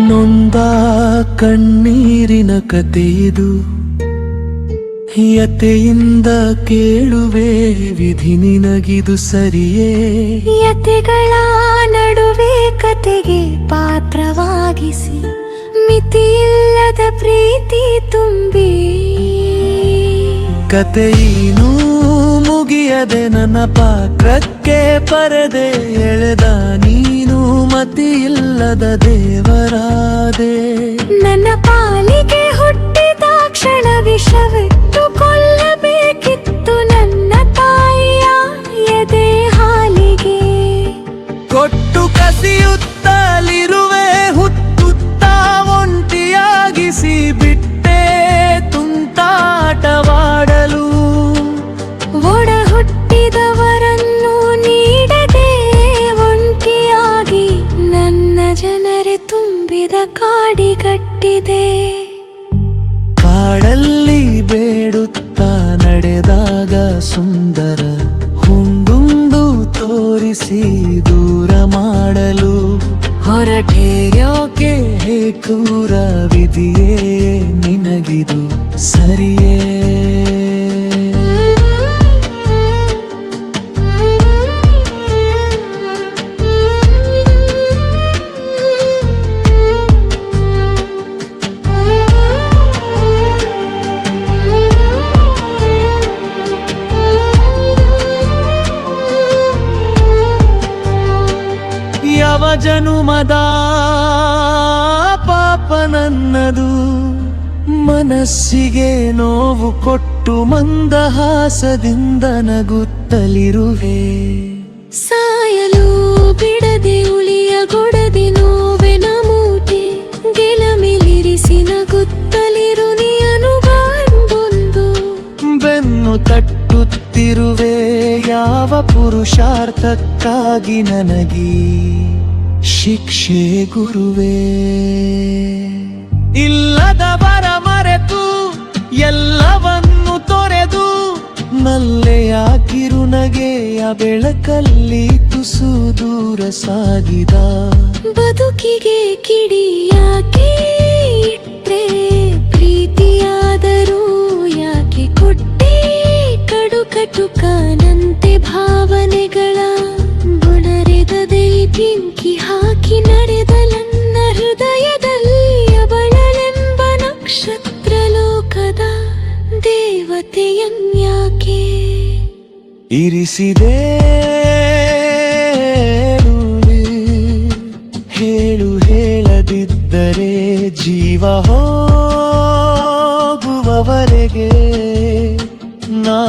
ನೊಂದ ಕಣ್ಣೀರಿನ ಕಥೆಯಿದು, ಯತೆಯಿಂದ ಕೇಳುವೆ ವಿಧಿ ನಿನಗಿದು ಸರಿಯೇ. ಯತೆಗಳ ನಡುವೆ ಕತೆಗೆ ಪಾತ್ರವಾಗಿಸಿ ಮಿತಿಯಿಲ್ಲದ ಪ್ರೀತಿ ತುಂಬಿ, ಕತೆಯಿನೂ ಮುಗಿಯದೆ ನನ್ನ ಪಾತ್ರಕ್ಕೆ ಪರದೆ ಎಳೆದ ನೀನು ಮತಿಯಿಲ್ಲದ ದೇವರಾದೆ. ನನ್ನ ಪಾಲಿಗೆ ಹುಟ್ಟಿದ ಕ್ಷಣ ವಿಷವಿಟ್ಟು ಕೊಲ್ಲಬೇಕಿತ್ತು ನನ್ನ ತಾಯಿಯ ಎದೆ ಹಾಲಿಗೆ. ಕೊಟ್ಟು ಕಸಿಯುತ್ತಲಿರುವೆ ಹುತ್ತುತ್ತಾ ಒಂಟಿಯಾಗಿಸಿ ಬಿಟ್ಟೆ ತುಂಟಾಟವಾಡಲು. ಒಡ ಹುಟ್ಟಿದವರನ್ನು ನೀಡದೆ ಒಂಟಿಯಾಗಿ ನನ್ನ ಜನರೇ ತುಂಬಿದ ಕಾಡಿಗಟ್ಟಿದೆ. ಕಾಡಲ್ಲಿ ಬೇಡುತ್ತಾ ನಡೆದಾಗ ಸುಂದರ ಹುಂಡುಂಡು ತೋರಿಸಿ ದೂರ ಮಾಡಲು ಹೊರಟೇಯೋಕೆ ಹೇ ಕ್ರೂರ ವಿಧಿಯೇ ನಿನಗಿದು ಸರಿಯೇ. ಯಾವ ಜನುಮದ ಪಾಪ ನನ್ನದು, ಮನಸ್ಸಿಗೆ ನೋವು ಕೊಟ್ಟು ಮಂದಹಾಸದಿಂದ ನಗುತ್ತಲಿರುವೆ. ಸಾಯಲು ಬಿಡದೆ ಉಳಿಯಗೊಡದೆ ನೋವೆನ ಮೂಟೆ ಗೆಲಮೇಲಿರಿಸಿ ನಗುತ್ತಲಿರು ನೀ ಅನುಗಾಂಬೊಂದು. ಬೆನ್ನು ತಟ್ಟುತ್ತಿರುವೆ ಯಾವ ಪುರುಷಾರ್ಥಕ್ಕಾಗಿ ನನಗೀ ಶಿಕ್ಷೆ ಗುರುವೇ. ಇಲ್ಲದವರ ಮರೆತು ಎಲ್ಲವನ್ನು ತೊರೆದು ನಲ್ಲೆಯ ಕಿರುನಗೆಯ ಬೆಳಕಲ್ಲಿ ತುಸು ದೂರ ಸಾಗಿದ ಬದುಕಿಗೆ ಕಿಡಿಯಾಕೆ ಇಟ್ರೆ ಪ್ರೀತಿಯಾದರೂ ಯಾಕೆ ಕೊಟ್ಟೆ ಕಡು ಕಟುಕನಂತೆ ಭಾವನೆಗಳ ಬುಣರೆದದೆ ಬೆಂಕಿ ಹಾಕಿ ನಡೆದ ನನ್ನ ಹೃದಯದಲ್ಲಿ ಅವಳಲೆಂಬ ನಕ್ಷತ್ರ ಲೋಕದ ದೇವತೆಯನ್ಯಾಕೆ ಇರಿಸಿದೆ. ಹೇಳು ಹೇಳದಿದ್ದರೆ ಜೀವ ಹೋಗುವವರೆಗೆ ನಾ